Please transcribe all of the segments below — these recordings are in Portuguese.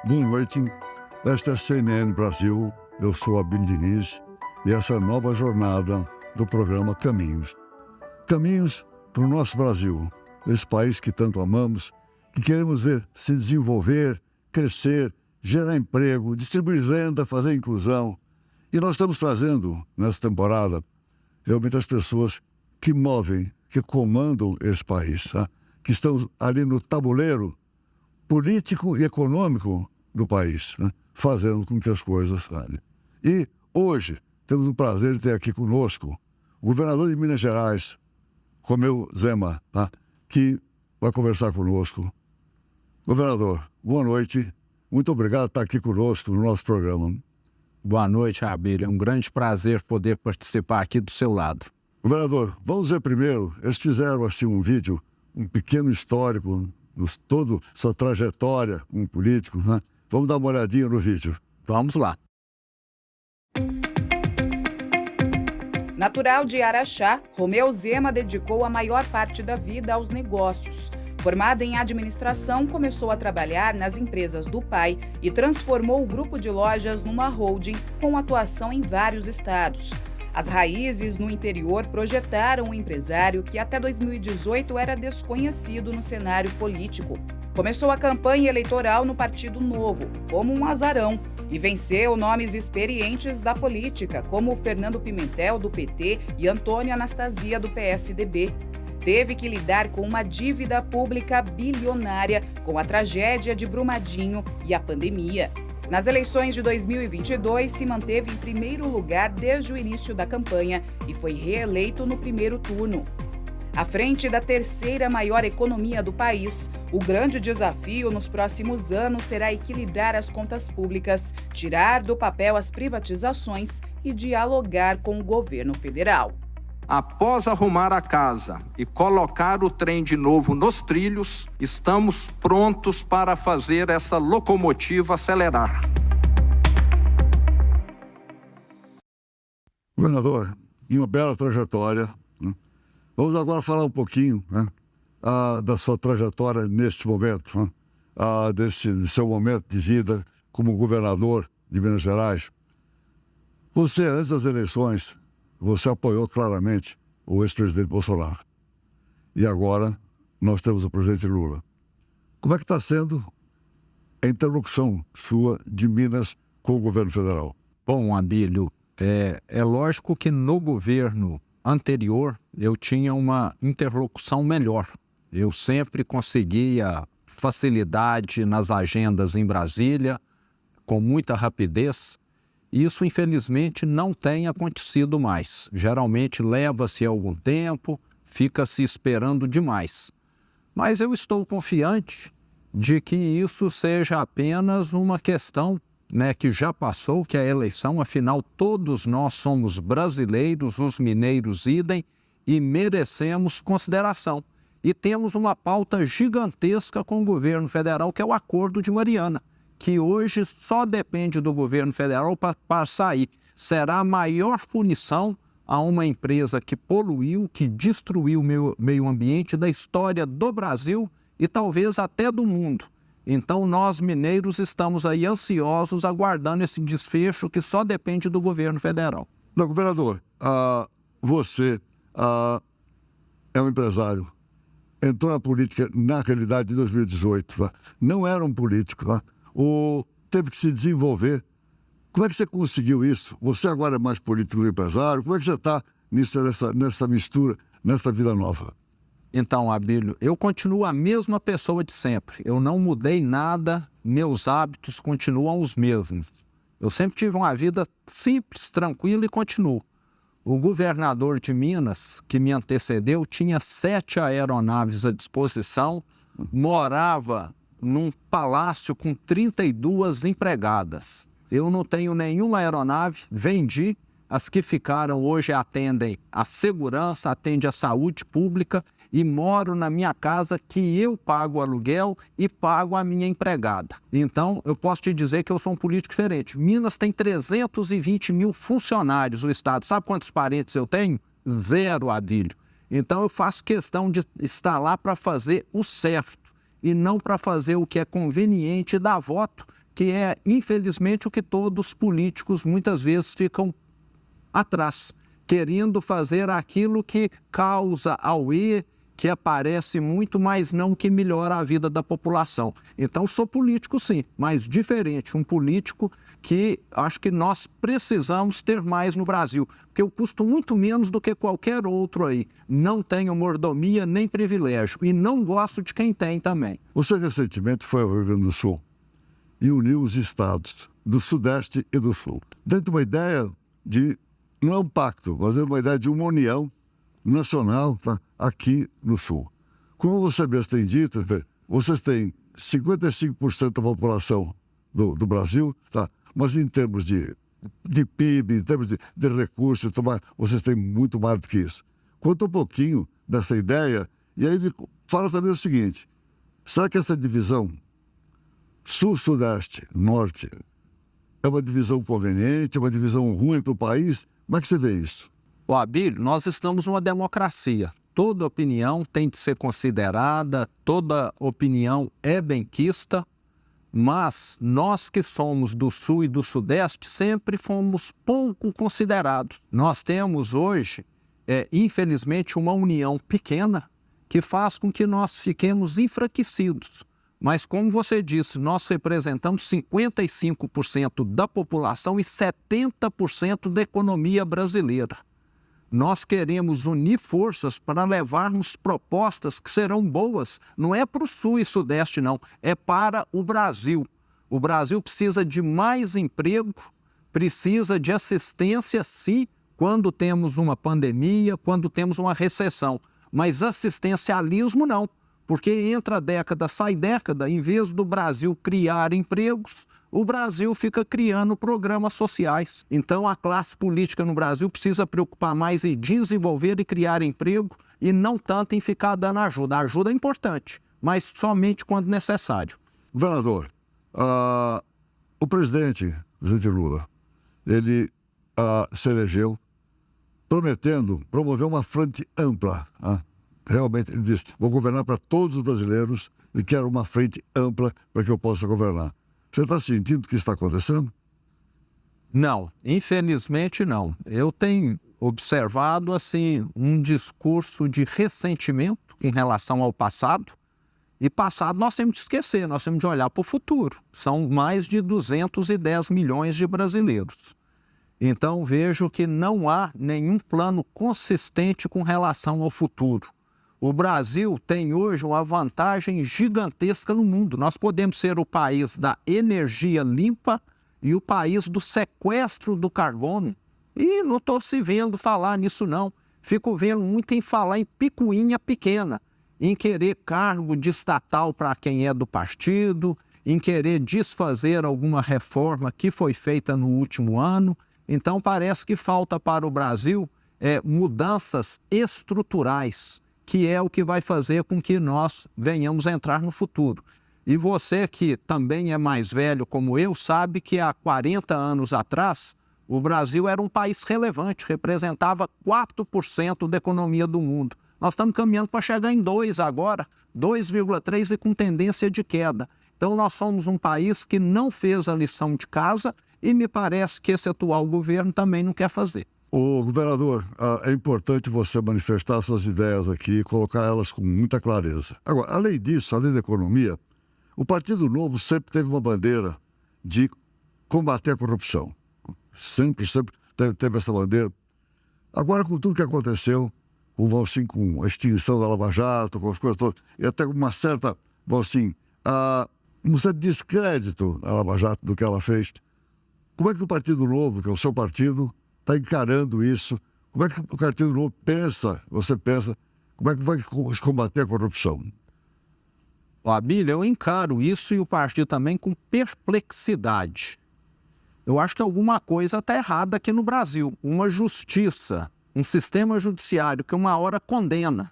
Boa noite, esta é a CNN Brasil, eu sou Abílio Diniz e essa é a nova jornada do programa Caminhos. Caminhos para o nosso Brasil, esse país que tanto amamos, que queremos ver se desenvolver, crescer, gerar emprego, distribuir renda, fazer inclusão. E nós estamos trazendo, nessa temporada, realmente as pessoas que movem, que comandam esse país, tá? Que estão ali no tabuleiro político e econômico do país, né? Fazendo com que as coisas saem. E hoje temos o prazer de ter aqui conosco o governador de Minas Gerais, Romeu Zema, tá? Que vai conversar conosco. Governador, boa noite. Muito obrigado por estar aqui conosco no nosso programa. Boa noite, Abílio. É um grande prazer poder participar aqui do seu lado. Governador, vamos ver primeiro, eles fizeram assim um vídeo, um pequeno histórico, toda sua trajetória como político, né? Vamos dar uma olhadinha no vídeo. Vamos lá. Natural de Araxá, Romeu Zema dedicou a maior parte da vida aos negócios. Formado em administração, começou a trabalhar nas empresas do pai e transformou o grupo de lojas numa holding com atuação em vários estados. As raízes no interior projetaram um empresário que até 2018 era desconhecido no cenário político. Começou a campanha eleitoral no Partido Novo, como um azarão, e venceu nomes experientes da política, como Fernando Pimentel, do PT, e Antônio Anastasia, do PSDB. Teve que lidar com uma dívida pública bilionária, com a tragédia de Brumadinho e a pandemia. Nas eleições de 2022, se manteve em primeiro lugar desde o início da campanha e foi reeleito no primeiro turno. À frente da terceira maior economia do país, o grande desafio nos próximos anos será equilibrar as contas públicas, tirar do papel as privatizações e dialogar com o governo federal. Após arrumar a casa e colocar o trem de novo nos trilhos, estamos prontos para fazer essa locomotiva acelerar. Governador, em uma bela trajetória, né? Vamos agora falar um pouquinho, né, da sua trajetória neste momento, né, desse seu momento de vida como governador de Minas Gerais. Você, antes das eleições, você apoiou claramente o ex-presidente Bolsonaro. E agora nós temos o presidente Lula. Como é que está sendo a interlocução sua de Minas com o governo federal? Bom, Abílio, é lógico que no governo anterior eu tinha uma interlocução melhor. Eu sempre conseguia facilidade nas agendas em Brasília, com muita rapidez. Isso, infelizmente, não tem acontecido mais. Geralmente leva-se algum tempo, fica-se esperando demais. Mas eu estou confiante de que isso seja apenas uma questão, né, que já passou, que é a eleição. Afinal, todos nós somos brasileiros, os mineiros idem, e merecemos consideração. E temos uma pauta gigantesca com o governo federal, que é o Acordo de Mariana, que hoje só depende do governo federal para sair. Será a maior punição a uma empresa que poluiu, que destruiu o meio ambiente da história do Brasil e talvez até do mundo. Então, nós mineiros estamos aí ansiosos, aguardando esse desfecho que só depende do governo federal. Não, governador, você é um empresário, entrou na política na realidade de 2018, tá? Não era um político, tá? Teve que se desenvolver. Como é que você conseguiu isso? Você agora é mais político do empresário. Como é que você está nessa mistura, nessa vida nova? Então, Abílio, eu continuo a mesma pessoa de sempre. Eu não mudei nada, meus hábitos continuam os mesmos. Eu sempre tive uma vida simples, tranquila e continuo. O governador de Minas, que me antecedeu, tinha 7 aeronaves à disposição, morava num palácio com 32 empregadas. Eu não tenho nenhuma aeronave, vendi. As que ficaram hoje atendem a segurança, atendem a saúde pública e moro na minha casa que eu pago o aluguel e pago a minha empregada. Então, eu posso te dizer que eu sou um político diferente. Minas tem 320 mil funcionários, o Estado. Sabe quantos parentes eu tenho? 0, Abílio. Então, eu faço questão de estar lá para fazer o certo e não para fazer o que é conveniente e dar voto que é, infelizmente, o que todos os políticos muitas vezes ficam atrás, querendo fazer aquilo que causa auê, que aparece muito, mas não que melhora a vida da população. Então, sou político sim, mas diferente, um político que acho que nós precisamos ter mais no Brasil, porque eu custo muito menos do que qualquer outro aí. Não tenho mordomia nem privilégio e não gosto de quem tem também. Você recentemente foi ao Rio Grande do Sul e uniu os estados do Sudeste e do Sul. Dentro de uma ideia de, não é um pacto, mas é uma ideia de uma união nacional, tá, aqui no Sul. Como você mesmo tem dito, vocês têm 55% da população do Brasil, tá, mas em termos de PIB, em termos de recursos, vocês têm muito mais do que isso. Conta um pouquinho dessa ideia e aí fala também o seguinte, será que essa divisão Sul, Sudeste, Norte é uma divisão conveniente, é uma divisão ruim para o país? Como é que você vê isso? Ó, Abílio, nós estamos numa democracia. Toda opinião tem de ser considerada, toda opinião é benquista, mas nós que somos do Sul e do Sudeste sempre fomos pouco considerados. Nós temos hoje, infelizmente, uma união pequena que faz com que nós fiquemos enfraquecidos. Mas, como você disse, nós representamos 55% da população e 70% da economia brasileira. Nós queremos unir forças para levarmos propostas que serão boas. Não é para o Sul e Sudeste, não. É para o Brasil. O Brasil precisa de mais emprego, precisa de assistência, sim, quando temos uma pandemia, quando temos uma recessão. Mas assistencialismo, não. Porque entra década, sai década, em vez do Brasil criar empregos, o Brasil fica criando programas sociais. Então, a classe política no Brasil precisa preocupar mais em desenvolver e criar emprego e não tanto em ficar dando ajuda. A ajuda é importante, mas somente quando necessário. Governador, o presidente Lula, ele se elegeu prometendo promover uma frente ampla. Realmente, ele disse, vou governar para todos os brasileiros e quero uma frente ampla para que eu possa governar. Você está sentindo que isso está acontecendo? Não, infelizmente não. Eu tenho observado assim um discurso de ressentimento em relação ao passado. E passado nós temos de esquecer, nós temos de olhar para o futuro. São mais de 210 milhões de brasileiros. Então vejo que não há nenhum plano consistente com relação ao futuro. O Brasil tem hoje uma vantagem gigantesca no mundo. Nós podemos ser o país da energia limpa e o país do sequestro do carbono. E não estou se vendo falar nisso, não. Fico vendo muito em falar em picuinha pequena, em querer cargo de estatal para quem é do partido, em querer desfazer alguma reforma que foi feita no último ano. Então parece que falta para o Brasil mudanças estruturais, que é o que vai fazer com que nós venhamos a entrar no futuro. E você que também é mais velho como eu, sabe que há 40 anos atrás, o Brasil era um país relevante, representava 4% da economia do mundo. Nós estamos caminhando para chegar em 2 agora, 2,3 e com tendência de queda. Então nós somos um país que não fez a lição de casa e me parece que esse atual governo também não quer fazer. Ô, governador, é importante você manifestar suas ideias aqui e colocar elas com muita clareza. Agora, além disso, além da economia, o Partido Novo sempre teve uma bandeira de combater a corrupção. Sempre teve essa bandeira. Agora, com tudo que aconteceu, com a extinção da Lava Jato, com as coisas todas, e até com uma certa, um certo descrédito à Lava Jato do que ela fez, como é que o Partido Novo, que é o seu partido, está encarando isso? Como é que o Partido Novo você pensa, como é que vai combater a corrupção? Abílio, eu encaro isso e o partido também com perplexidade. Eu acho que alguma coisa está errada aqui no Brasil. Uma justiça, um sistema judiciário que uma hora condena,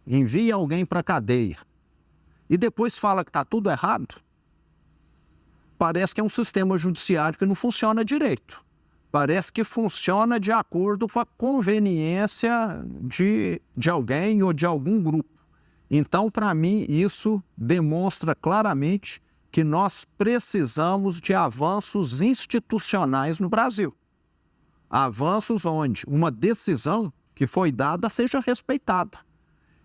envia alguém para a cadeia e depois fala que está tudo errado. Parece que é um sistema judiciário que não funciona direito. Parece que funciona de acordo com a conveniência de alguém ou de algum grupo. Então, para mim, isso demonstra claramente que nós precisamos de avanços institucionais no Brasil. Avanços onde uma decisão que foi dada seja respeitada.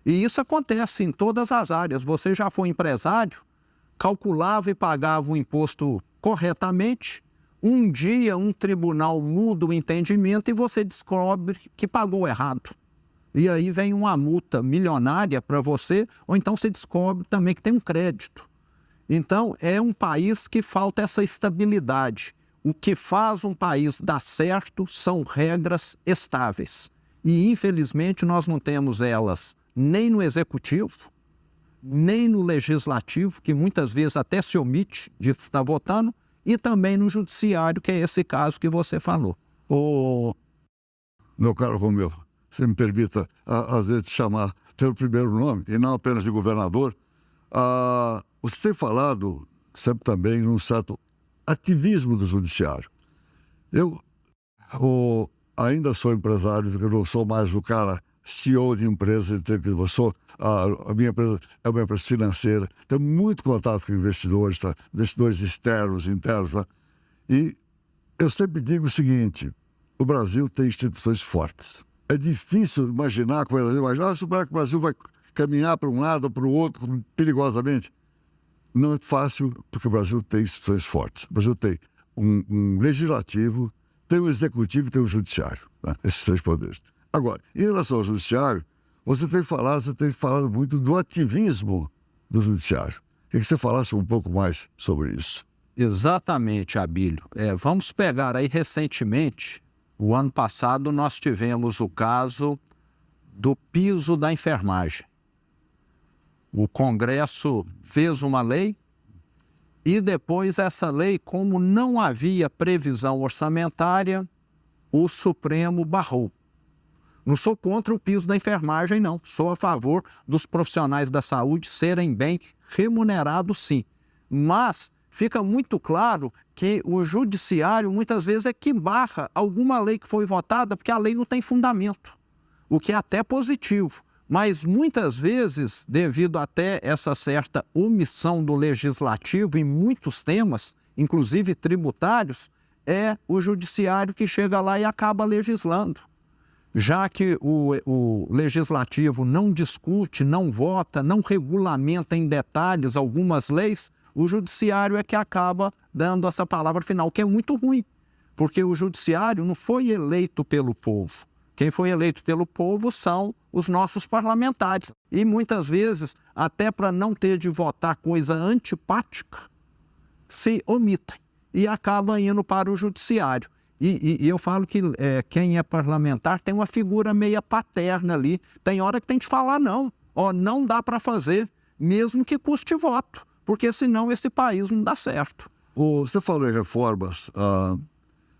E isso acontece em todas as áreas. Você já foi empresário, calculava e pagava o imposto corretamente, um dia um tribunal muda o entendimento e você descobre que pagou errado. E aí vem uma multa milionária para você, ou então você descobre também que tem um crédito. Então, é um país que falta essa estabilidade. O que faz um país dar certo são regras estáveis. E, infelizmente, nós não temos elas nem no executivo, nem no legislativo, que muitas vezes até se omite de estar votando, e também no judiciário, que é esse caso que você falou. Meu caro Romeu, você me permita, às vezes, te chamar pelo primeiro nome, e não apenas de governador. Você tem falado sempre também num certo ativismo do judiciário. Eu ainda sou empresário, eu não sou mais o cara CEO de empresa, a minha empresa é uma empresa financeira, tenho muito contato com investidores, tá? Investidores externos, internos. Tá? E eu sempre digo o seguinte, o Brasil tem instituições fortes. É difícil imaginar, supor que o Brasil vai caminhar para um lado ou para o outro perigosamente. Não é fácil, porque o Brasil tem instituições fortes. O Brasil tem um legislativo, tem um executivo e tem um judiciário. Tá? Esses três poderes. Agora, em relação ao judiciário, você tem falado muito do ativismo do judiciário. Queria que você falasse um pouco mais sobre isso. Exatamente, Abílio. Vamos pegar aí recentemente, o ano passado nós tivemos o caso do piso da enfermagem. O Congresso fez uma lei e depois essa lei, como não havia previsão orçamentária, o Supremo barrou. Não sou contra o piso da enfermagem, não. Sou a favor dos profissionais da saúde serem bem remunerados, sim. Mas fica muito claro que o judiciário muitas vezes é que barra alguma lei que foi votada porque a lei não tem fundamento, o que é até positivo. Mas muitas vezes, devido até essa certa omissão do legislativo em muitos temas, inclusive tributários, é o judiciário que chega lá e acaba legislando. Já que o legislativo não discute, não vota, não regulamenta em detalhes algumas leis, o judiciário é que acaba dando essa palavra final, que é muito ruim, porque o judiciário não foi eleito pelo povo. Quem foi eleito pelo povo são os nossos parlamentares. E muitas vezes, até para não ter de votar coisa antipática, se omitem e acaba indo para o judiciário. E eu falo que quem é parlamentar tem uma figura meia paterna ali. Tem hora que tem que falar não. Não dá para fazer, mesmo que custe voto, porque senão esse país não dá certo. Você falou em reformas,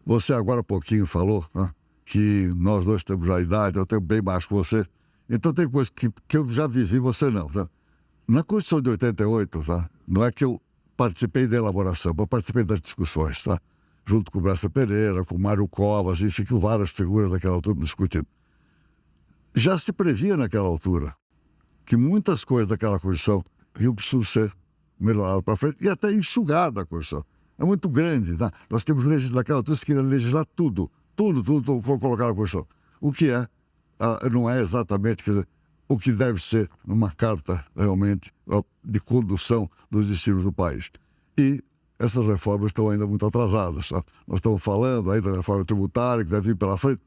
você agora há pouquinho falou, né, que nós dois temos já idade, eu tenho bem mais que você. Então tem coisas que eu já vivi, você não. Tá? Na Constituição de 88, tá? Não é que eu participei da elaboração, eu participei das discussões, tá? Junto com o Bressa Pereira, com o Mário Covas, enfim, com várias figuras daquela altura discutindo. Já se previa naquela altura que muitas coisas daquela Constituição iam precisar ser melhoradas para frente e até enxugada a Constituição. É muito grande, tá? Nós temos naquela altura que queria legislar tudo for colocar na Constituição. O que não é exatamente, quer dizer, o que deve ser numa carta realmente de condução dos destinos do país. E essas reformas estão ainda muito atrasadas. Tá? Nós estamos falando aí da reforma tributária, que deve vir pela frente,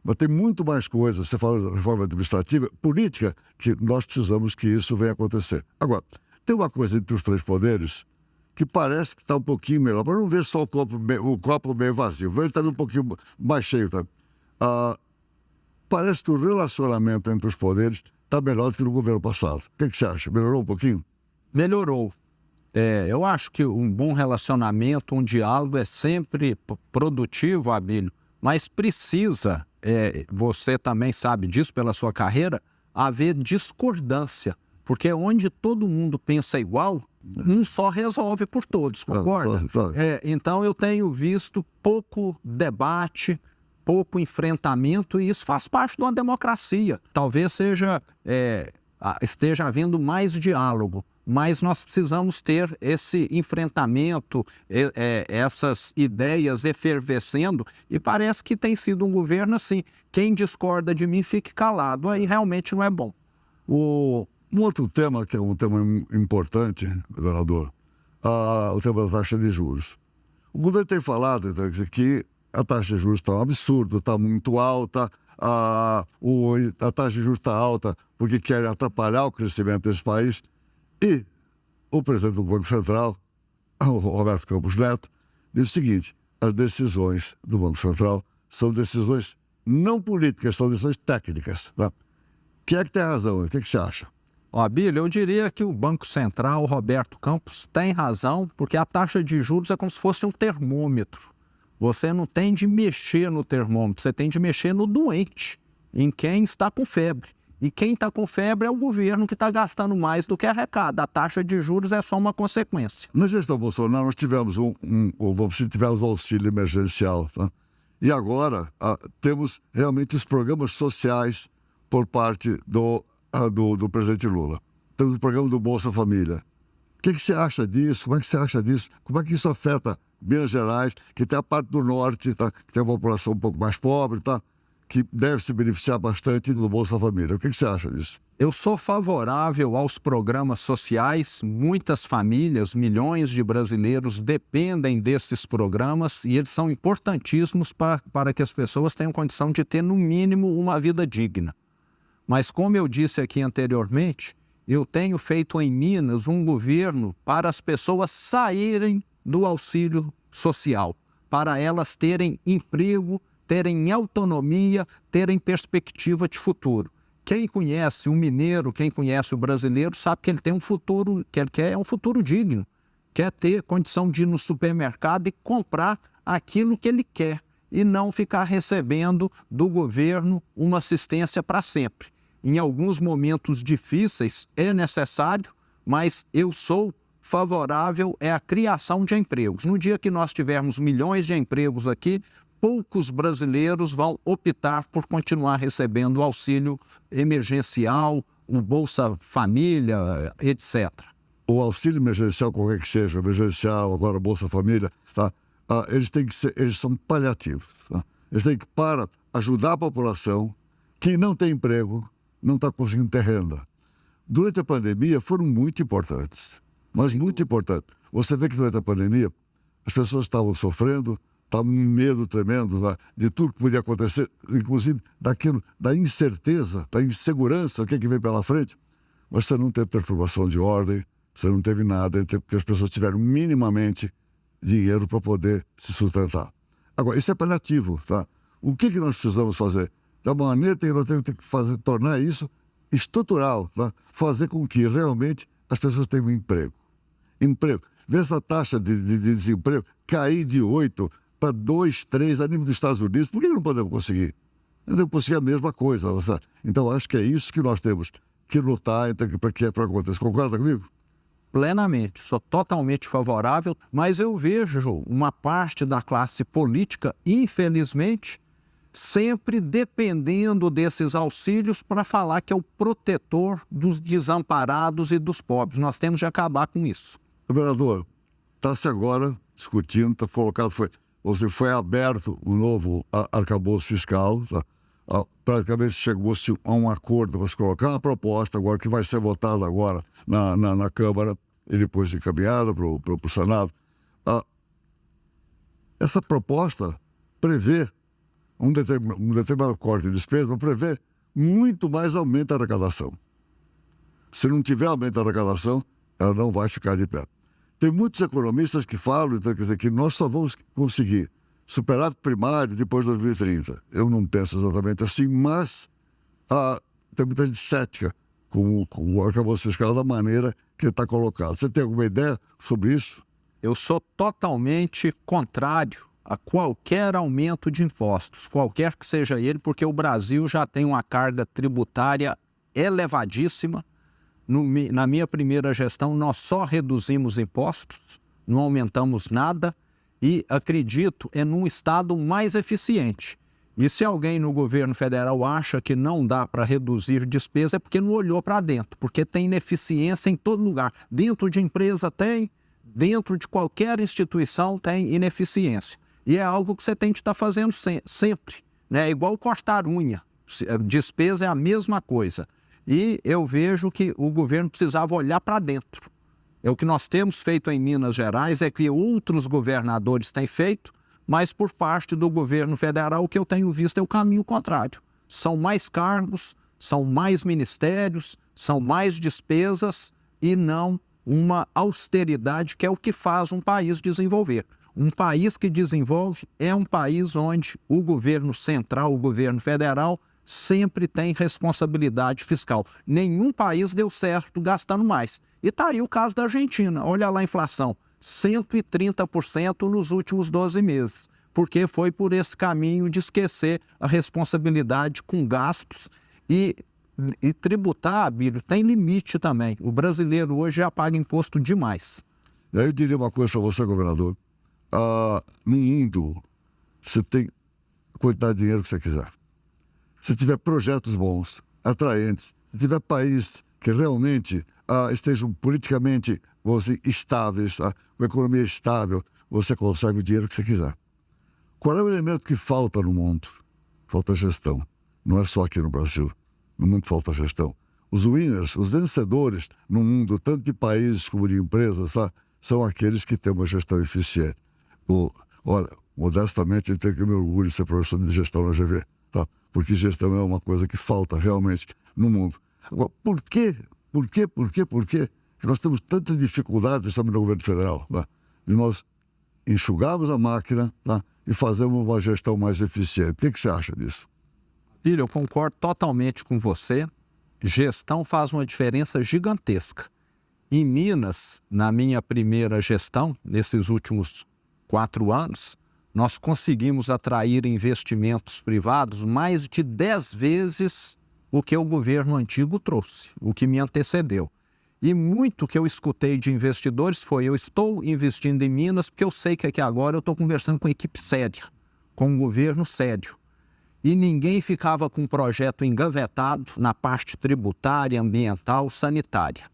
mas tem muito mais coisas. Você fala da reforma administrativa, política, que nós precisamos que isso venha acontecer. Agora, tem uma coisa entre os três poderes que parece que está um pouquinho melhor, para não ver só o copo meio vazio, ver ele também um pouquinho mais cheio. Tá? Parece que o relacionamento entre os poderes está melhor do que no governo passado. O que você acha? Melhorou um pouquinho? Melhorou. Eu acho que um bom relacionamento, um diálogo é sempre produtivo, Abílio, mas precisa, você também sabe disso pela sua carreira, haver discordância, porque onde todo mundo pensa igual, um só resolve por todos, concorda? Então eu tenho visto pouco debate, pouco enfrentamento, e isso faz parte de uma democracia. Talvez esteja havendo mais diálogo, mas nós precisamos ter esse enfrentamento, essas ideias efervescendo, e parece que tem sido um governo assim, quem discorda de mim fique calado, aí realmente não é bom. Um outro tema, que é um tema importante, governador, o tema da taxa de juros. O governo tem falado então, que a taxa de juros está um absurdo, está muito alta, a taxa de juros está alta porque querem atrapalhar o crescimento desse país. E o presidente do Banco Central, o Roberto Campos Neto, diz o seguinte: as decisões do Banco Central são decisões não políticas, são decisões técnicas. Tá? Quem é que tem razão? O que você acha? Abílio, eu diria que o Banco Central, o Roberto Campos, tem razão, porque a taxa de juros é como se fosse um termômetro. Você não tem de mexer no termômetro, você tem de mexer no doente, em quem está com febre. E quem está com febre é o governo que está gastando mais do que arrecada. A taxa de juros é só uma consequência. Na gestão Bolsonaro, nós tivemos tivemos o auxílio emergencial. Tá? E agora temos realmente os programas sociais por parte do presidente Lula. Temos o programa do Bolsa Família. O que você acha disso? Como é que você acha disso? Como é que isso afeta Minas Gerais, que tem a parte do norte, tá? Que tem uma população um pouco mais pobre, tá? Que deve se beneficiar bastante do Bolsa Família. O que você acha disso? Eu sou favorável aos programas sociais. Muitas famílias, milhões de brasileiros dependem desses programas e eles são importantíssimos para que as pessoas tenham condição de ter, no mínimo, uma vida digna. Mas, como eu disse aqui anteriormente, eu tenho feito em Minas um governo para as pessoas saírem do auxílio social, para elas terem emprego, terem autonomia, terem perspectiva de futuro. Quem conhece o mineiro, quem conhece o brasileiro, sabe que ele tem um futuro, que ele quer é um futuro digno. Quer ter condição de ir no supermercado e comprar aquilo que ele quer e não ficar recebendo do governo uma assistência para sempre. Em alguns momentos difíceis é necessário, mas eu sou favorável à criação de empregos. No dia que nós tivermos milhões de empregos aqui, poucos brasileiros vão optar por continuar recebendo o auxílio emergencial, o Bolsa Família, etc. O auxílio emergencial, qualquer que seja, emergencial, agora Bolsa Família, tá? Eles são paliativos. Tá? Eles têm que, para ajudar a população que não tem emprego, não está conseguindo ter renda. Durante a pandemia foram muito importantes, mas muito importantes. Você vê que durante a pandemia as pessoas estavam sofrendo, estavam em medo tremendo, tá? De tudo que podia acontecer, inclusive da incerteza, da insegurança, o que vem pela frente. Mas você não teve perturbação de ordem, você não teve nada, porque as pessoas tiveram minimamente dinheiro para poder se sustentar. Agora, isso é paliativo, tá? O que nós precisamos fazer? Da maneira que nós temos que fazer, tornar isso estrutural, tá? Fazer com que realmente as pessoas tenham um emprego. Emprego. Vê essa taxa de desemprego cair de 8 para 2, 3 a nível dos Estados Unidos. Por que não podemos conseguir? Não podemos conseguir a mesma coisa. Sabe? Então, acho que é isso que nós temos que lutar para que aconteça. Concorda comigo? Plenamente, sou totalmente favorável, mas eu vejo uma parte da classe política, infelizmente, sempre dependendo desses auxílios para falar que é o protetor dos desamparados e dos pobres. Nós temos de acabar com isso. Governador, está-se agora discutindo, está colocado, foi aberto o novo arcabouço fiscal, tá? Praticamente chegou-se a um acordo para se colocar uma proposta agora que vai ser votada agora na Câmara e depois encaminhada para o Senado. Essa proposta prevê um determinado corte de despesa, mas prevê muito mais aumento da arrecadação. Se não tiver aumento da arrecadação, ela não vai ficar de pé. Tem muitos economistas que falam, então, quer dizer, que nós só vamos conseguir superávit primário depois de 2030. Eu não penso exatamente assim, mas tem muita gente cética com o arcabouço fiscal da maneira que está colocado. Você tem alguma ideia sobre isso? Eu sou totalmente contrário a qualquer aumento de impostos, qualquer que seja ele, porque o Brasil já tem uma carga tributária elevadíssima. Na minha primeira gestão, nós só reduzimos impostos, não aumentamos nada e, acredito, é num estado mais eficiente. E se alguém no governo federal acha que não dá para reduzir despesa, é porque não olhou para dentro, porque tem ineficiência em todo lugar. Dentro de empresa tem, dentro de qualquer instituição tem ineficiência. E é algo que você tem que estar fazendo sempre, né? É igual cortar unha. Despesa é a mesma coisa. E eu vejo que o governo precisava olhar para dentro. O que nós temos feito em Minas Gerais é que outros governadores têm feito, mas por parte do governo federal o que eu tenho visto é o caminho contrário. São mais cargos, são mais ministérios, são mais despesas e não uma austeridade que é o que faz um país desenvolver. Um país que desenvolve é um país onde o governo central, o governo federal, sempre tem responsabilidade fiscal. Nenhum país deu certo gastando mais. E estaria o caso da Argentina. Olha lá a inflação, 130% nos últimos 12 meses. Porque foi por esse caminho de esquecer a responsabilidade com gastos e tributar, Abílio, tem limite também. O brasileiro hoje já paga imposto demais. E aí eu diria uma coisa para você, governador. No mundo, você tem a quantidade de dinheiro que você quiser. Se tiver projetos bons, atraentes, se tiver país que realmente estejam politicamente, vamos dizer, estáveis, com a economia estável, você consegue o dinheiro que você quiser. Qual é o elemento que falta no mundo? Falta gestão. Não é só aqui no Brasil. No mundo falta gestão. Os winners, os vencedores no mundo, tanto de países como de empresas, são aqueles que têm uma gestão eficiente. Olha, modestamente, eu tenho que me orgulho de ser professor de gestão na GV. Porque gestão é uma coisa que falta realmente no mundo. Agora, por quê que nós temos tanta dificuldade, principalmente no governo federal, de nós enxugarmos a máquina e fazermos uma gestão mais eficiente? O que você acha disso? Filho, eu concordo totalmente com você. Gestão faz uma diferença gigantesca. Em Minas, na minha primeira gestão, nesses últimos 4 anos, nós conseguimos atrair investimentos privados mais de 10 vezes o que o governo antigo trouxe, o que me antecedeu. E muito que eu escutei de investidores foi: eu estou investindo em Minas porque eu sei que aqui agora eu estou conversando com uma equipe séria, com um governo sério. E ninguém ficava com um projeto engavetado na parte tributária, ambiental, sanitária.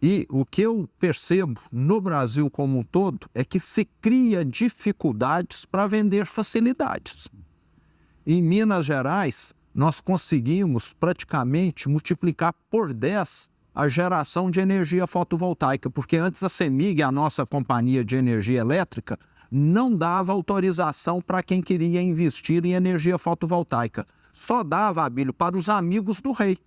E o que eu percebo no Brasil como um todo é que se cria dificuldades para vender facilidades. Em Minas Gerais, nós conseguimos praticamente multiplicar por 10 a geração de energia fotovoltaica, porque antes a CEMIG, a nossa companhia de energia elétrica, não dava autorização para quem queria investir em energia fotovoltaica. Só dava, Abílio, para os amigos do rei.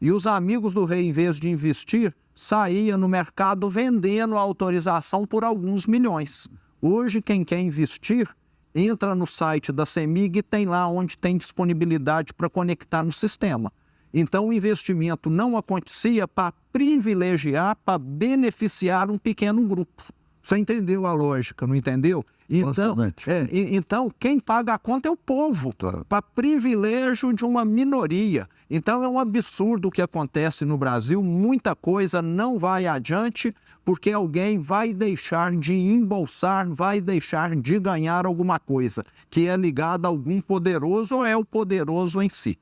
E os amigos do rei, em vez de investir, saía no mercado vendendo a autorização por alguns milhões. Hoje, quem quer investir, entra no site da CEMIG e tem lá onde tem disponibilidade para conectar no sistema. Então, o investimento não acontecia para privilegiar, para beneficiar um pequeno grupo. Você entendeu a lógica, não entendeu? Então, quem paga a conta é o povo, para privilégio de uma minoria. Então, é um absurdo o que acontece no Brasil. Muita coisa não vai adiante porque alguém vai deixar de embolsar, vai deixar de ganhar alguma coisa que é ligada a algum poderoso ou é o poderoso em si.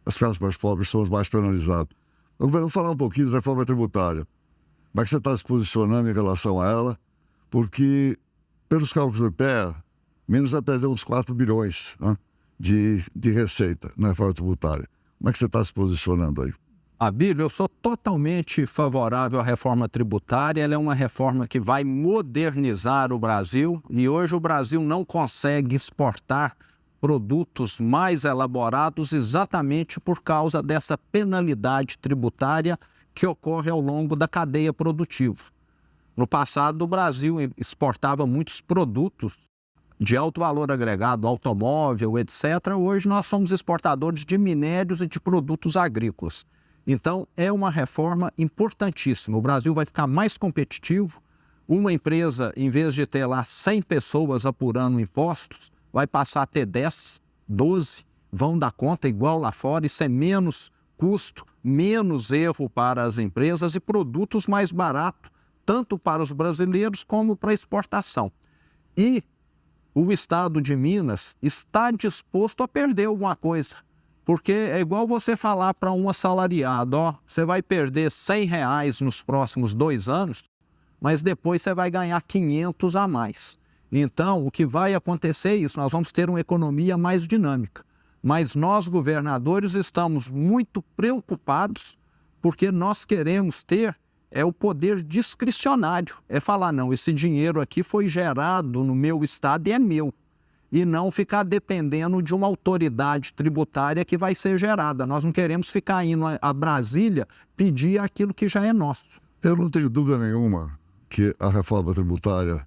As classes mais pobres são os mais penalizados. Vamos falar um pouquinho da reforma tributária. Como é que você está se posicionando em relação a ela? Porque, pelos cálculos do IPEA, Minas vai perder uns 4 bilhões de receita na reforma tributária. Como é que você está se posicionando aí? Abílio, eu sou totalmente favorável à reforma tributária. Ela é uma reforma que vai modernizar o Brasil e hoje o Brasil não consegue exportar produtos mais elaborados exatamente por causa dessa penalidade tributária que ocorre ao longo da cadeia produtiva. No passado, o Brasil exportava muitos produtos de alto valor agregado, automóvel, etc. Hoje nós somos exportadores de minérios e de produtos agrícolas. Então, é uma reforma importantíssima. O Brasil vai ficar mais competitivo. Uma empresa, em vez de ter lá 100 pessoas apurando impostos, vai passar a ter 10, 12, vão dar conta igual lá fora. Isso é menos custo, menos erro para as empresas e produtos mais baratos, tanto para os brasileiros como para a exportação. E o estado de Minas está disposto a perder alguma coisa. Porque é igual você falar para um assalariado, ó, você vai perder R$100 nos próximos 2 anos, mas depois você vai ganhar 500 a mais. Então, o que vai acontecer é isso, nós vamos ter uma economia mais dinâmica. Mas nós, governadores, estamos muito preocupados porque nós queremos ter o poder discricionário. É falar, não, esse dinheiro aqui foi gerado no meu estado e é meu. E não ficar dependendo de uma autoridade tributária que vai ser gerada. Nós não queremos ficar indo a Brasília pedir aquilo que já é nosso. Eu não tenho dúvida nenhuma que a reforma tributária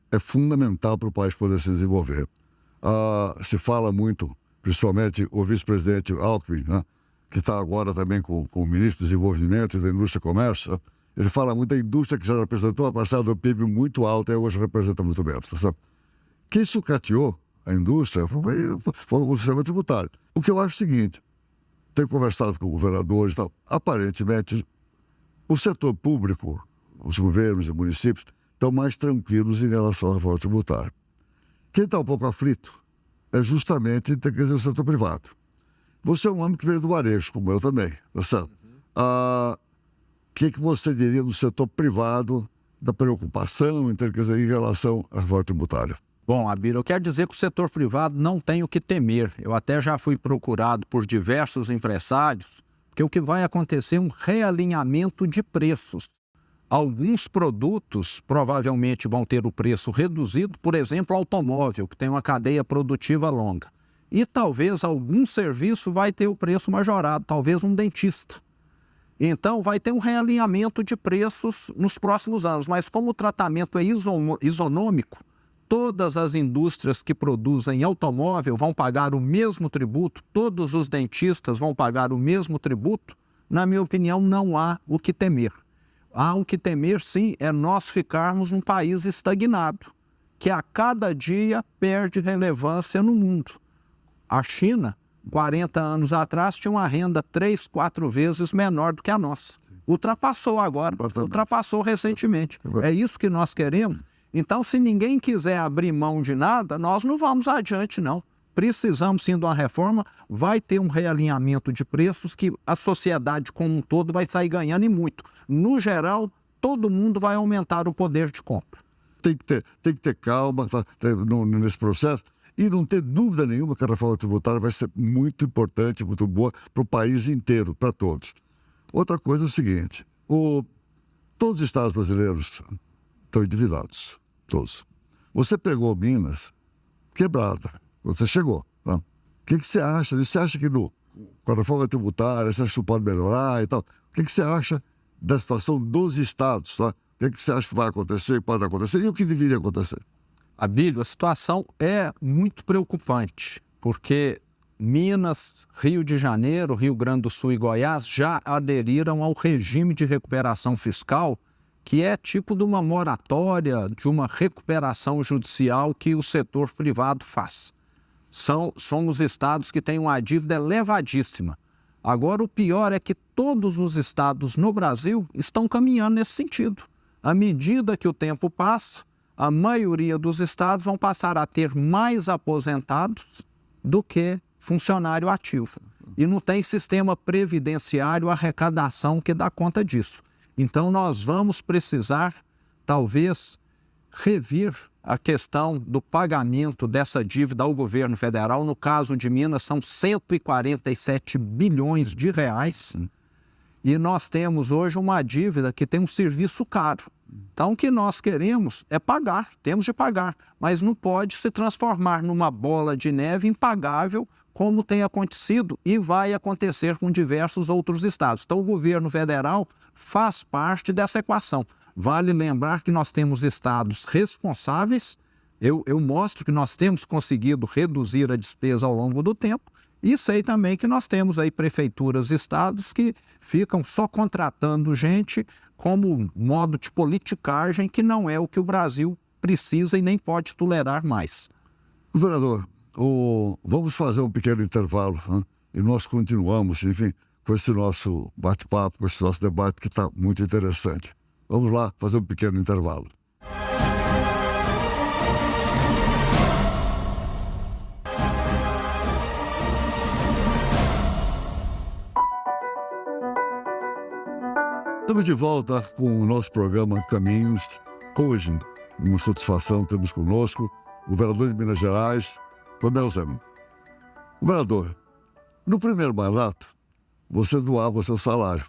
é fundamental para o país poder se desenvolver. Se fala muito, principalmente o vice-presidente Alckmin, né, que está agora também com o ministro do Desenvolvimento e da Indústria e Comércio. Ele fala muito da indústria que já representou uma parcela do PIB muito alta e hoje representa muito menos. Sabe? Quem sucateou a indústria foi o sistema tributário. O que eu acho é o seguinte, tenho conversado com governadores e tal, aparentemente o setor público, os governos e municípios, estão mais tranquilos em relação à reforma tributária. Quem está um pouco aflito é justamente, quer dizer, o setor privado. Você é um homem que veio do varejo, como eu também, tá certo? O que você diria do setor privado, da preocupação, quer dizer, em relação à reforma tributária? Bom, Abílio, eu quero dizer que o setor privado não tem o que temer. Eu até já fui procurado por diversos empresários, porque o que vai acontecer é um realinhamento de preços. Alguns produtos provavelmente vão ter o preço reduzido, por exemplo, o automóvel, que tem uma cadeia produtiva longa. E talvez algum serviço vai ter o preço majorado, talvez um dentista. Então, vai ter um realinhamento de preços nos próximos anos. Mas como o tratamento é isonômico, todas as indústrias que produzem automóvel vão pagar o mesmo tributo, todos os dentistas vão pagar o mesmo tributo, na minha opinião, não há o que temer. Há o que temer, sim, é nós ficarmos num país estagnado, que a cada dia perde relevância no mundo. A China, 40 anos atrás, tinha uma renda 3, 4 vezes menor do que a nossa. Ultrapassou agora, ultrapassou recentemente. É isso que nós queremos. Então, se ninguém quiser abrir mão de nada, nós não vamos adiante, não. Precisamos, sim, de uma reforma, vai ter um realinhamento de preços que a sociedade como um todo vai sair ganhando e muito. No geral, todo mundo vai aumentar o poder de compra. Tem que ter calma nesse processo e não ter dúvida nenhuma que a reforma tributária vai ser muito importante, muito boa para o país inteiro, para todos. Outra coisa é o seguinte, todos os estados brasileiros estão endividados, todos. Você pegou Minas quebrada, você chegou. Tá? O que você acha? Você acha que com a reforma tributária, você acha que pode melhorar e tal? O que você acha da situação dos estados? Tá? O que você acha que vai acontecer, pode acontecer e o que deveria acontecer? Abílio, a situação é muito preocupante, porque Minas, Rio de Janeiro, Rio Grande do Sul e Goiás já aderiram ao regime de recuperação fiscal, que é tipo de uma moratória, de uma recuperação judicial que o setor privado faz. Somos estados que têm uma dívida elevadíssima. Agora, o pior é que todos os estados no Brasil estão caminhando nesse sentido. À medida que o tempo passa, a maioria dos estados vão passar a ter mais aposentados do que funcionário ativo. E não tem sistema previdenciário, arrecadação que dá conta disso. Então, nós vamos precisar, talvez, rever a questão do pagamento dessa dívida ao governo federal. No caso de Minas, são 147 bilhões de reais. E nós temos hoje uma dívida que tem um serviço caro. Então, o que nós queremos é pagar, temos de pagar, mas não pode se transformar numa bola de neve impagável, como tem acontecido e vai acontecer com diversos outros estados. Então, o governo federal faz parte dessa equação. Vale lembrar que nós temos estados responsáveis, eu mostro que nós temos conseguido reduzir a despesa ao longo do tempo, e sei também que nós temos aí prefeituras e estados que ficam só contratando gente como modo de politicagem, que não é o que o Brasil precisa e nem pode tolerar mais. Governador, vamos fazer um pequeno intervalo, né? E nós continuamos, enfim, com esse nosso bate-papo, com esse nosso debate que está muito interessante. Vamos lá fazer um pequeno intervalo. Estamos de volta com o nosso programa Caminhos. Hoje, uma satisfação, temos conosco o vereador de Minas Gerais, Romeu Zema. Vereador, no primeiro mandato, você doava o seu salário.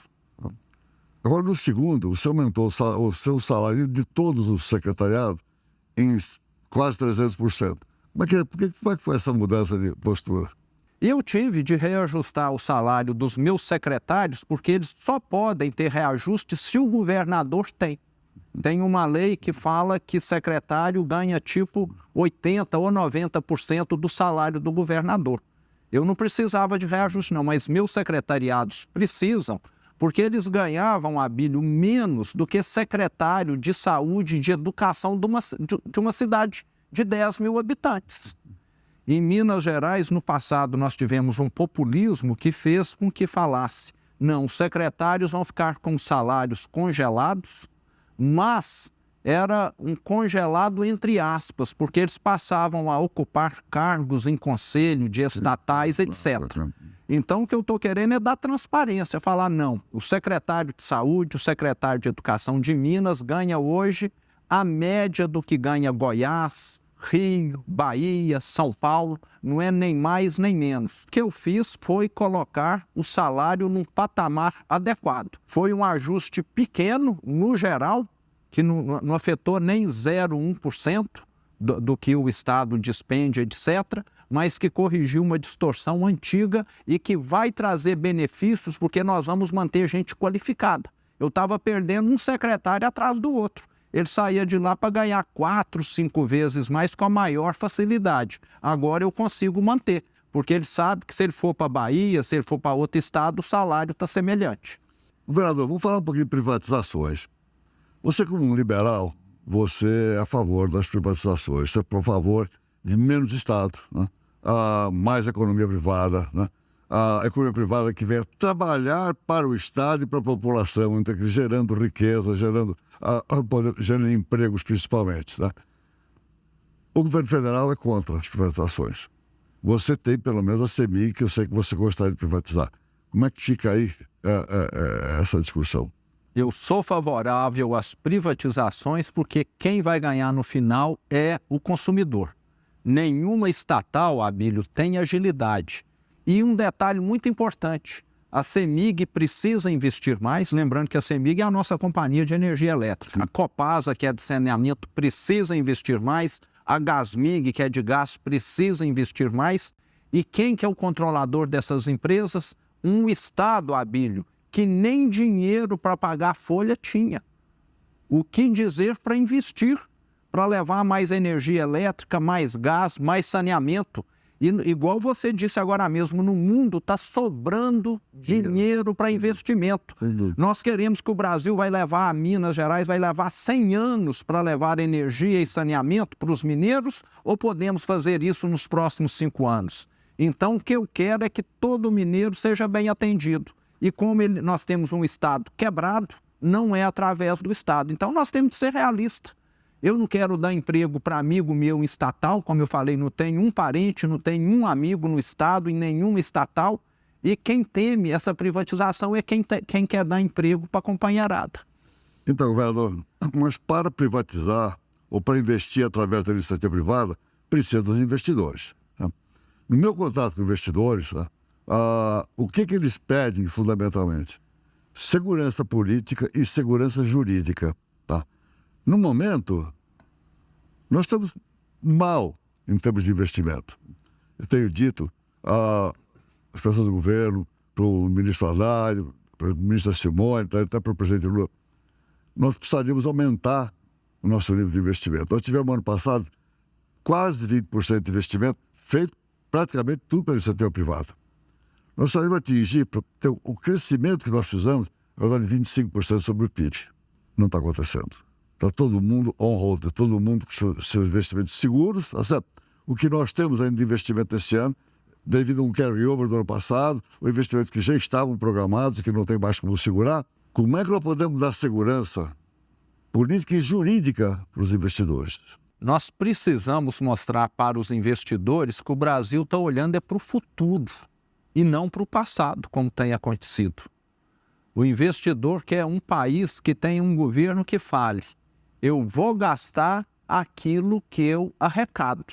Agora, no segundo, você aumentou o seu salário de todos os secretariados em quase 300%. Como é que foi essa mudança de postura? Eu tive de reajustar o salário dos meus secretários, porque eles só podem ter reajuste se o governador tem. Tem uma lei que fala que secretário ganha tipo 80% ou 90% do salário do governador. Eu não precisava de reajuste não, mas meus secretariados precisam, porque eles ganhavam, Abílio, menos do que secretário de saúde e de educação de uma cidade de 10 mil habitantes. Em Minas Gerais, no passado, nós tivemos um populismo que fez com que falasse: não, os secretários vão ficar com salários congelados, mas era um congelado entre aspas, porque eles passavam a ocupar cargos em conselho de estatais, etc. Então, o que eu estou querendo é dar transparência, falar: não, o secretário de saúde, o secretário de educação de Minas ganha hoje a média do que ganha Goiás, Rio, Bahia, São Paulo, não é nem mais nem menos. O que eu fiz foi colocar o salário num patamar adequado. Foi um ajuste pequeno, no geral, que não afetou nem 0,1% do que o Estado despende, etc., mas que corrigiu uma distorção antiga e que vai trazer benefícios, porque nós vamos manter gente qualificada. Eu estava perdendo um secretário atrás do outro. Ele saía de lá para ganhar 4, 5 vezes mais com a maior facilidade. Agora eu consigo manter, porque ele sabe que se ele for para a Bahia, se ele for para outro estado, o salário está semelhante. Vereador, vamos falar um pouquinho de privatizações. Você, como um liberal, você é a favor das privatizações, você é por favor de menos Estado, né? Mais economia privada, né? A economia privada que venha trabalhar para o Estado e para a população, então, gerando riqueza, gerando empregos principalmente. Né? O governo federal é contra as privatizações. Você tem pelo menos a CEMIG, que eu sei que você gostaria de privatizar. Como é que fica aí essa discussão? Eu sou favorável às privatizações porque quem vai ganhar no final é o consumidor. Nenhuma estatal, Abílio, tem agilidade. E um detalhe muito importante, a CEMIG precisa investir mais, lembrando que a CEMIG é a nossa companhia de energia elétrica. A Copasa, que é de saneamento, precisa investir mais, a Gasmig, que é de gás, precisa investir mais. E quem que é o controlador dessas empresas? Um Estado, Abílio, que nem dinheiro para pagar a folha tinha. O que dizer para investir, para levar mais energia elétrica, mais gás, mais saneamento. E, igual você disse agora mesmo, no mundo está sobrando dinheiro para investimento. Nós queremos que o Brasil vai levar, a Minas Gerais vai levar 100 anos para levar energia e saneamento para os mineiros, ou podemos fazer isso nos próximos 5 anos? Então, o que eu quero é que todo mineiro seja bem atendido. E como nós temos um Estado quebrado, não é através do Estado. Então, nós temos que ser realistas. Eu não quero dar emprego para amigo meu em estatal, como eu falei, não tenho um parente, não tenho um amigo no Estado, em nenhuma estatal. E quem teme essa privatização é quem quer dar emprego para a companheirada. Então, vereador, mas para privatizar ou para investir através da iniciativa privada, precisa dos investidores. Né? No meu contato com investidores, o que eles pedem fundamentalmente? Segurança política e segurança jurídica. Tá? No momento, nós estamos mal em termos de investimento. Eu tenho dito às pessoas do governo, para o ministro Haddad, para a ministra Simone, até para o presidente Lula, nós precisaríamos aumentar o nosso nível de investimento. Nós tivemos ano passado quase 20% de investimento, feito praticamente tudo pela iniciativa privada. Nós precisaríamos atingir o crescimento que nós fizemos, agora de 25% sobre o PIB. Não está acontecendo. Está todo mundo on hold, todo mundo com seus investimentos seguros, tá certo? O que nós temos ainda de investimento esse ano, devido a um carry-over do ano passado, o investimento que já estavam programados e que não tem mais como segurar, como é que nós podemos dar segurança política e jurídica para os investidores? Nós precisamos mostrar para os investidores que o Brasil está olhando para o futuro e não para o passado, como tem acontecido. O investidor quer um país que tenha um governo que fale: eu vou gastar aquilo que eu arrecado.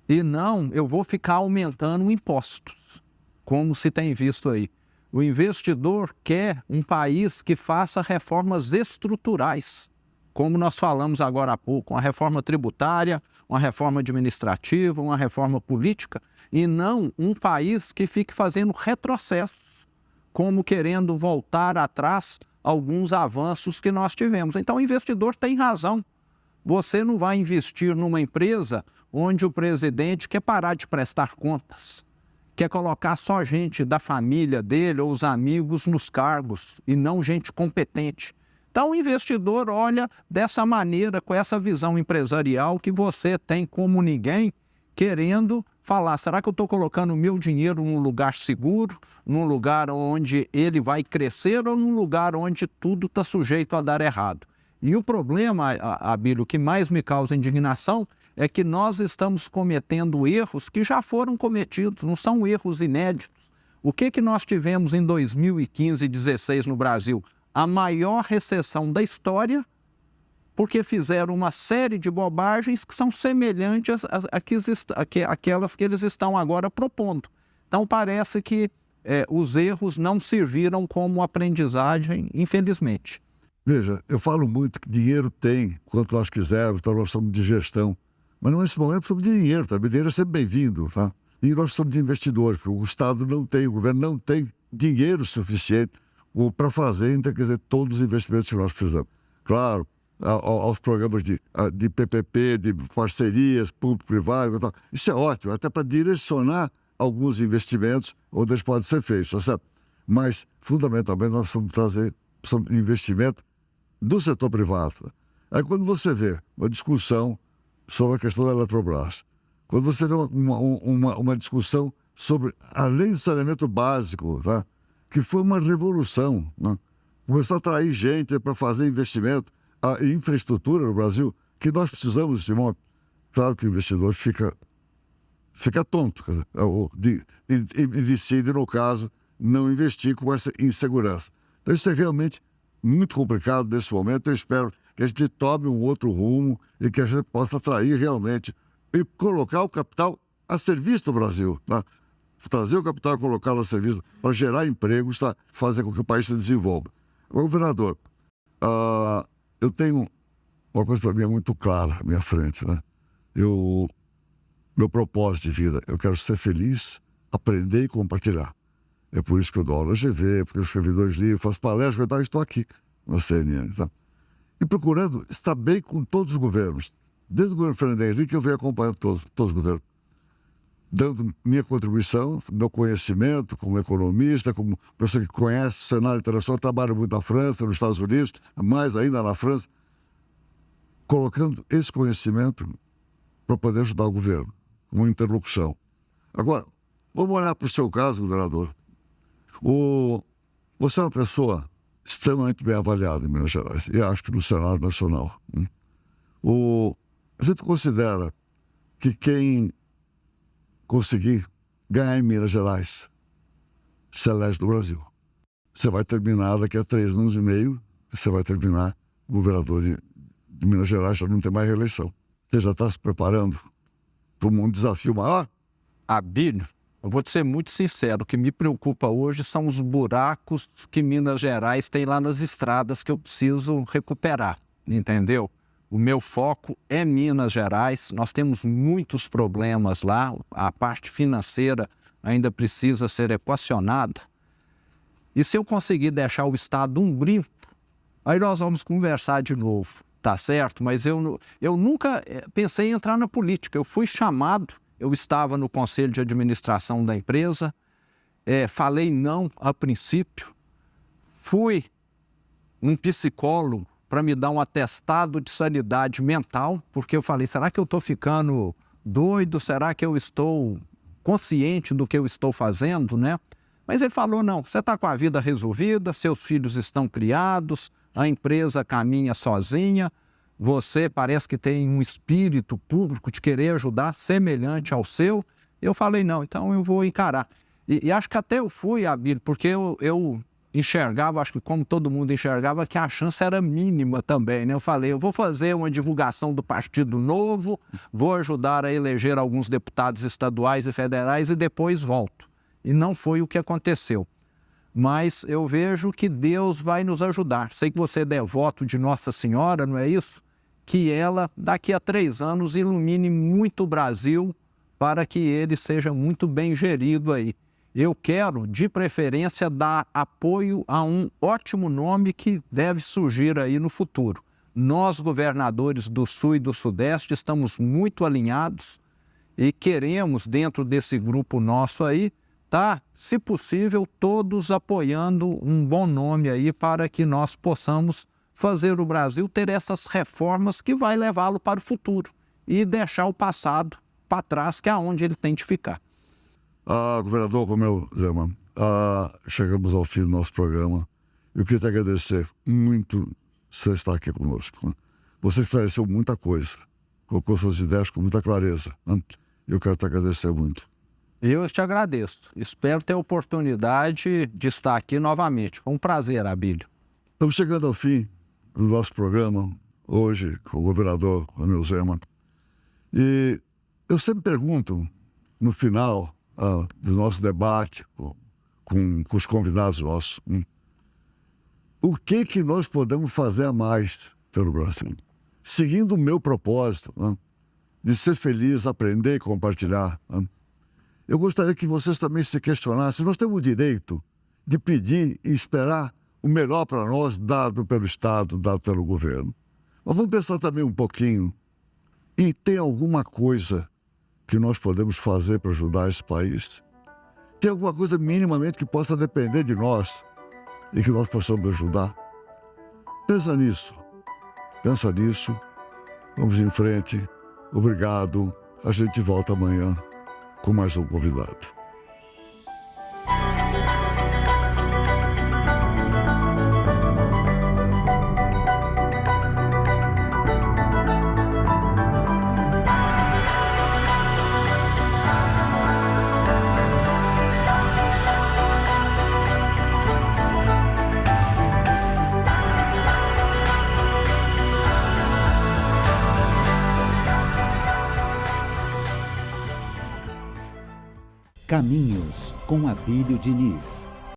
E não, eu vou ficar aumentando impostos, como se tem visto aí. O investidor quer um país que faça reformas estruturais, como nós falamos agora há pouco, uma reforma tributária, uma reforma administrativa, uma reforma política, e não um país que fique fazendo retrocessos, como querendo voltar atrás alguns avanços que nós tivemos. Então o investidor tem razão. Você não vai investir numa empresa onde o presidente quer parar de prestar contas, quer colocar só gente da família dele ou os amigos nos cargos e não gente competente. Então o investidor olha dessa maneira, com essa visão empresarial que você tem como ninguém, querendo falar: será que eu estou colocando o meu dinheiro num lugar seguro, num lugar onde ele vai crescer ou num lugar onde tudo está sujeito a dar errado? E o problema, Abílio, que mais me causa indignação é que nós estamos cometendo erros que já foram cometidos, não são erros inéditos. O que nós tivemos em 2015 e 2016 no Brasil? A maior recessão da história, porque fizeram uma série de bobagens que são semelhantes àquelas que eles estão agora propondo. Então parece que os erros não serviram como aprendizagem, infelizmente. Veja, eu falo muito que dinheiro tem, quanto nós quisermos, então nós somos de gestão. Mas nesse momento somos de dinheiro, tá? Dinheiro é sempre bem-vindo, tá? E nós somos de investidores, porque o Estado não tem, o governo não tem dinheiro suficiente para fazer, quer dizer, todos os investimentos que nós precisamos. Claro, aos programas de PPP, de parcerias público-privado, isso é ótimo, até para direcionar alguns investimentos onde eles podem ser feitos, tá certo? Mas, fundamentalmente, nós vamos trazer investimento do setor privado. Aí quando você vê uma discussão sobre a questão da Eletrobras, quando você vê uma discussão sobre a lei de saneamento básico, tá? Que foi uma revolução, né? Começou a atrair gente para fazer investimento em infraestrutura no Brasil, que nós precisamos desse modo. Claro que o investidor fica tonto, quer dizer, e decide, no caso, não investir com essa insegurança. Então isso é realmente muito complicado nesse momento. Eu espero que a gente tome um outro rumo e que a gente possa atrair realmente e colocar o capital a serviço do Brasil, tá? Trazer o capital e colocá-lo a serviço para gerar empregos, tá? Fazer com que o país se desenvolva. Governador, eu tenho uma coisa para mim é muito clara à minha frente, né? Meu propósito de vida, eu quero ser feliz, aprender e compartilhar. É por isso que eu dou aula GV, porque eu escrevi 2 livros, faço palestras, e estou aqui na CNN. Tá? E procurando estar bem com todos os governos. Desde o governo Fernando Henrique, eu venho acompanhando todos os governos. Dando minha contribuição, meu conhecimento como economista, como pessoa que conhece o cenário internacional, trabalho muito na França, nos Estados Unidos, mais ainda na França, colocando esse conhecimento para poder ajudar o governo, como interlocução. Agora, vamos olhar para o seu caso, governador. Você é uma pessoa extremamente bem avaliada em Minas Gerais, e acho que no cenário nacional. A gente considera que quem conseguir ganhar em Minas Gerais se elege do Brasil. Você vai terminar daqui a 3 anos e meio, você vai terminar governador de Minas Gerais, já não tem mais reeleição. Você já está se preparando para um desafio maior? Abílio, eu vou te ser muito sincero, o que me preocupa hoje são os buracos que Minas Gerais tem lá nas estradas que eu preciso recuperar, entendeu? O meu foco é Minas Gerais, nós temos muitos problemas lá, a parte financeira ainda precisa ser equacionada. E se eu conseguir deixar o Estado um brinco, aí nós vamos conversar de novo, tá certo? Mas eu nunca pensei em entrar na política, eu fui chamado. Eu estava no conselho de administração da empresa, falei não a princípio, fui um psicólogo para me dar um atestado de sanidade mental, porque eu falei, será que eu estou ficando doido? Será que eu estou consciente do que eu estou fazendo, né? Mas ele falou, não, você está com a vida resolvida, seus filhos estão criados, a empresa caminha sozinha, você parece que tem um espírito público de querer ajudar semelhante ao seu. Eu falei, não, então eu vou encarar. E acho que até eu fui, Abílio, porque eu enxergava, acho que como todo mundo enxergava, que a chance era mínima também, né? Eu falei, eu vou fazer uma divulgação do Partido Novo, vou ajudar a eleger alguns deputados estaduais e federais e depois volto. E não foi o que aconteceu. Mas eu vejo que Deus vai nos ajudar. Sei que você é devoto de Nossa Senhora, não é isso? Que ela, daqui a 3 anos, ilumine muito o Brasil para que ele seja muito bem gerido aí. Eu quero, de preferência, dar apoio a um ótimo nome que deve surgir aí no futuro. Nós, governadores do Sul e do Sudeste, estamos muito alinhados e queremos, dentro desse grupo nosso aí, tá, se possível, todos apoiando um bom nome aí para que nós possamos fazer o Brasil ter essas reformas que vai levá-lo para o futuro e deixar o passado para trás, que é onde ele tem de ficar. Governador Romeu Zema, chegamos ao fim do nosso programa. Eu queria te agradecer muito você estar aqui conosco. Né? Você esclareceu muita coisa, colocou suas ideias com muita clareza. Né? Eu quero te agradecer muito. Eu te agradeço. Espero ter a oportunidade de estar aqui novamente. Foi um prazer, Abílio. Estamos chegando ao fim do nosso programa, hoje, com o governador Romeu Zema. E eu sempre pergunto, no final do nosso debate com os convidados nossos, o que nós podemos fazer a mais pelo Brasil? Seguindo o meu propósito, de ser feliz, aprender e compartilhar. Eu gostaria que vocês também se questionassem. Nós temos o direito de pedir e esperar o melhor para nós, dado pelo Estado, dado pelo governo. Mas vamos pensar também um pouquinho. E tem alguma coisa que nós podemos fazer para ajudar esse país? Tem alguma coisa minimamente que possa depender de nós e que nós possamos ajudar? Pensa nisso. Pensa nisso. Vamos em frente. Obrigado. A gente volta amanhã com mais um convidado. Caminhos com Abílio Diniz.